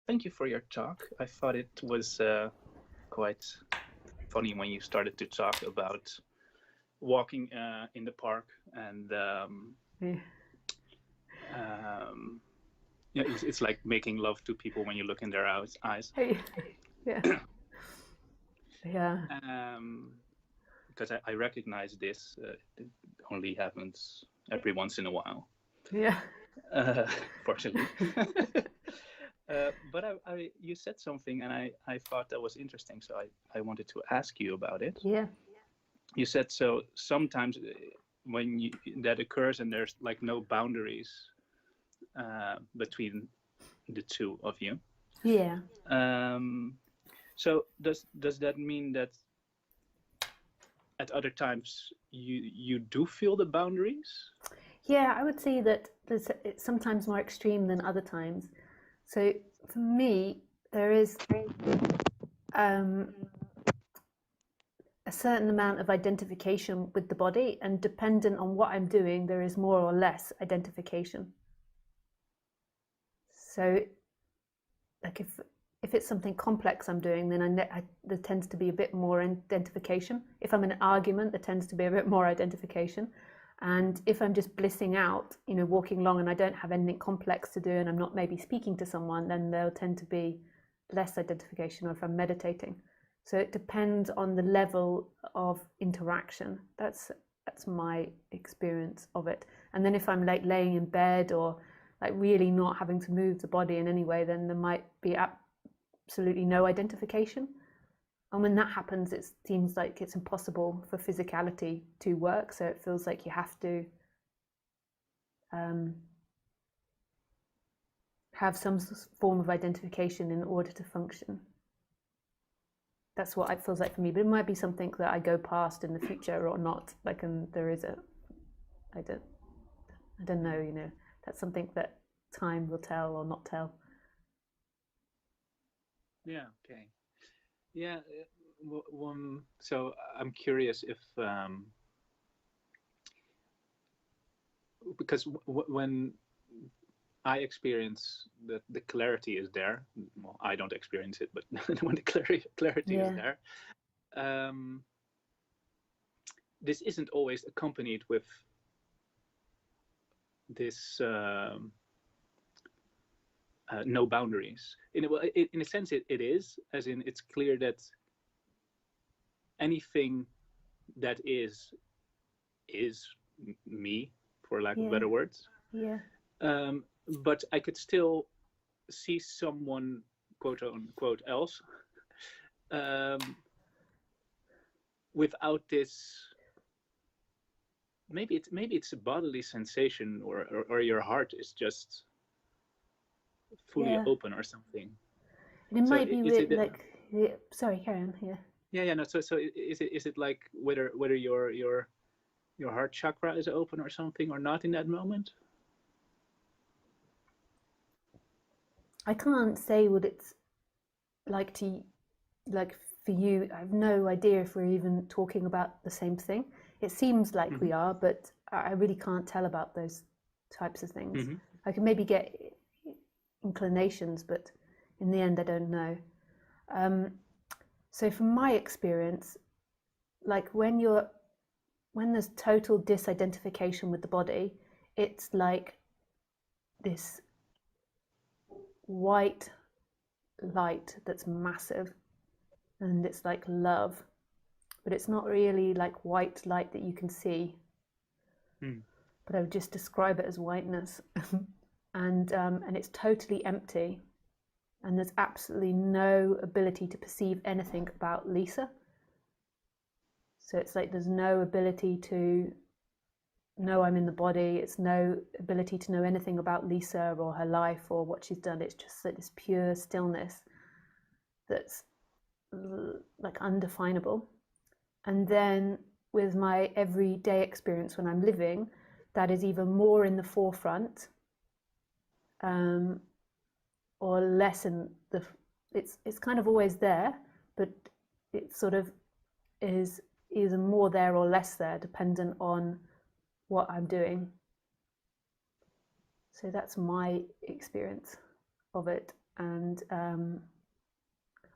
thank you for your talk. I thought it was quite funny when you started to talk about walking in the park and Yeah. um, yeah, it's like making love to people when you look in their eyes. Hey. Yeah. Yeah. Um, because I recognize this. It only happens every once in a while, Yeah. fortunately. But you said something, and I thought that was interesting, so I wanted to ask you about it. Yeah. You said so sometimes when that occurs and there's like no boundaries between the two of you. Yeah. So does that mean that at other times you do feel the boundaries? Yeah, I would say that it's sometimes more extreme than other times. So for me, there is um, a certain amount of identification with the body, and dependent on what I'm doing, there is more or less identification. So, like if it's something complex I'm doing, then there tends to be a bit more identification. If I'm in an argument, there tends to be a bit more identification. And if I'm just blissing out, walking along and I don't have anything complex to do and I'm not maybe speaking to someone, then there'll tend to be less identification, or if I'm meditating. So it depends on the level of interaction. That's my experience of it. And then if I'm like laying in bed or like really not having to move the body in any way, then there might be absolutely no identification. And when that happens, it seems like it's impossible for physicality to work. So it feels like you have to have some form of identification in order to function. That's what it feels like for me. But it might be something that I go past in the future or not. Like, and there is I don't know. That's something that time will tell or not tell. Yeah. Okay. Yeah. So I'm curious if because when I experience that the clarity is there. Well, I don't experience it, but when the clarity is Yeah. there, this isn't always accompanied with this no boundaries. In a sense, it is, as in it's clear that anything that is me, for lack of Yeah. better words. Yeah. But I could still see someone, quote unquote, else without this. Maybe it's a bodily sensation, or your heart is just fully Yeah. open or something. And it So might be is it? like, sorry, carry on. Yeah. Yeah. No. So is it like whether your heart chakra is open or something or not in that moment? I can't say what it's like for you. I have no idea if we're even talking about the same thing. It seems like we are, but I really can't tell about those types of things. I can maybe get inclinations, but in the end, I don't know. So from my experience, like when there's total disidentification with the body, it's like this white light that's massive, and it's like love, but it's not really like white light that you can see. But I would just describe it as whiteness, and it's totally empty, and there's absolutely no ability to perceive anything about Lisa. So it's like there's no ability to know I'm in the body. It's no ability to know anything about Lisa or her life or what she's done. It's just like this pure stillness that's like undefinable. And then with my everyday experience when I'm living, that is even more in the forefront, or less in the. It's kind of always there, but it sort of is either more there or less there, dependent on what I'm doing. So that's my experience of it. And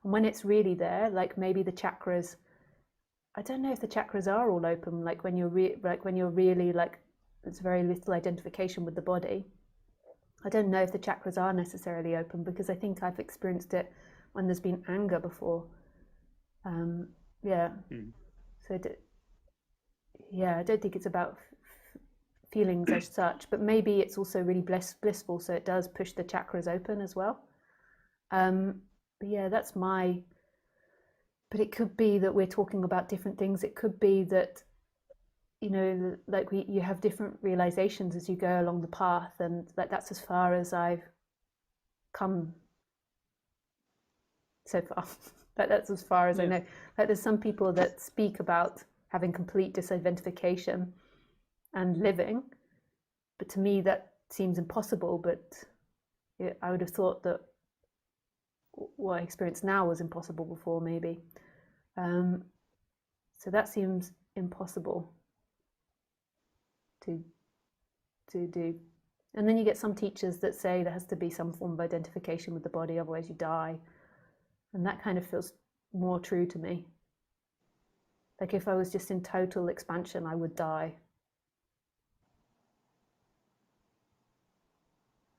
when it's really there, like maybe the chakras, I don't know if the chakras are all open, like when you're really like, there's very little identification with the body. I don't know if the chakras are necessarily open, because I think I've experienced it when there's been anger before. So I don't think it's about feelings as such, but maybe it's also really blissful, so it does push the chakras open as well. But yeah, that's my, but it could be that we're talking about different things. It could be that, you know, like you have different realizations as you go along the path, and like that's as far as I've come so far. Like that's as far as I know. Like there's some people that speak about having complete disidentification and living, but to me that seems impossible. But I would have thought that what I experience now was impossible before, maybe. So that seems impossible to do. And then you get some teachers that say there has to be some form of identification with the body, otherwise you die. And that kind of feels more true to me. Like if I was just in total expansion, I would die.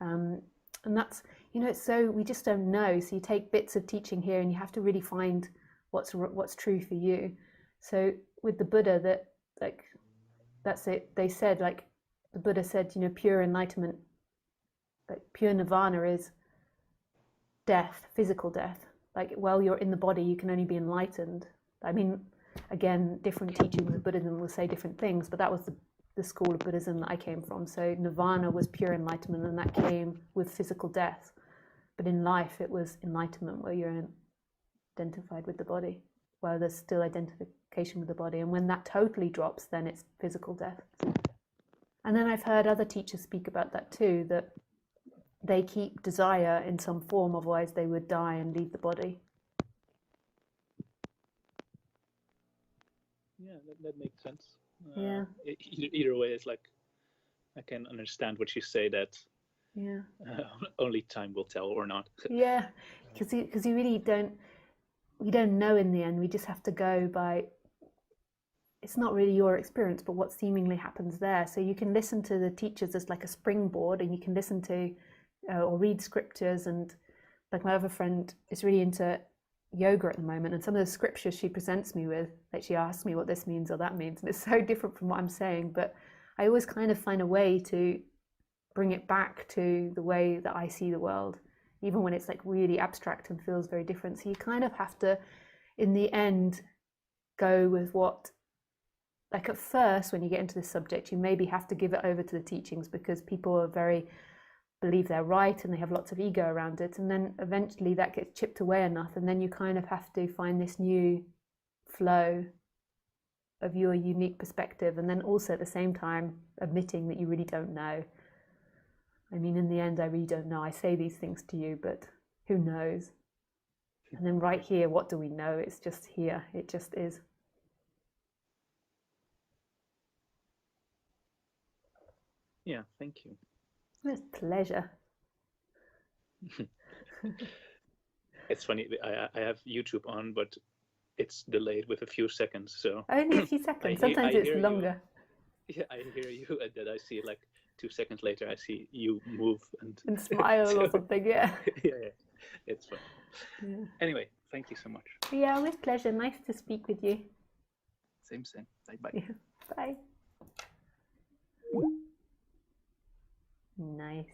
And that's, you know, it's so, we just don't know. So you take bits of teaching here and you have to really find what's true for you. So with the Buddha, that like, that's it. They said, like, the Buddha said, you know, pure enlightenment, like pure nirvana is death, physical death. Like while you're in the body, you can only be enlightened. I mean, again, different teachings of Buddhism will say different things, but that was the school of Buddhism that I came from. So nirvana was pure enlightenment, and that came with physical death. But in life, it was enlightenment where you're identified with the body, while there's still identification with the body. And when that totally drops, then it's physical death. And then I've heard other teachers speak about that too, that they keep desire in some form, otherwise they would die and leave the body. Yeah, that makes sense. Yeah. Either way, it's like I can understand what you say, that only time will tell or not. Yeah, because you really we don't know in the end. We just have to go by, it's not really your experience, but what seemingly happens there. So you can listen to the teachers as like a springboard, and you can listen to or read scriptures. And like my other friend is really into yoga at the moment, and some of the scriptures she presents me with, like she asks me what this means or that means, and it's so different from what I'm saying, but I always kind of find a way to bring it back to the way that I see the world, even when it's like really abstract and feels very different. So you kind of have to, in the end, go with what, like at first when you get into this subject, you maybe have to give it over to the teachings, because people are very, believe they're right, and they have lots of ego around it, and then eventually that gets chipped away enough, and then you kind of have to find this new flow of your unique perspective, and then also at the same time admitting that you really don't know. I mean, in the end, I really don't know. I say these things to you, but who knows? And then right here, what do we know? It's just here. It just is. Yeah, thank you. It's a pleasure. It's funny, I have YouTube on, but it's delayed with a few seconds. So only a few seconds. Sometimes it's longer. Yeah, I hear you, and then I see like 2 seconds later, I see you move and smile or something. Yeah. Yeah, it's fun. Yeah. Anyway, thank you so much. Yeah, with pleasure. Nice to speak with you. Same. Bye. Yeah. Bye. Nice.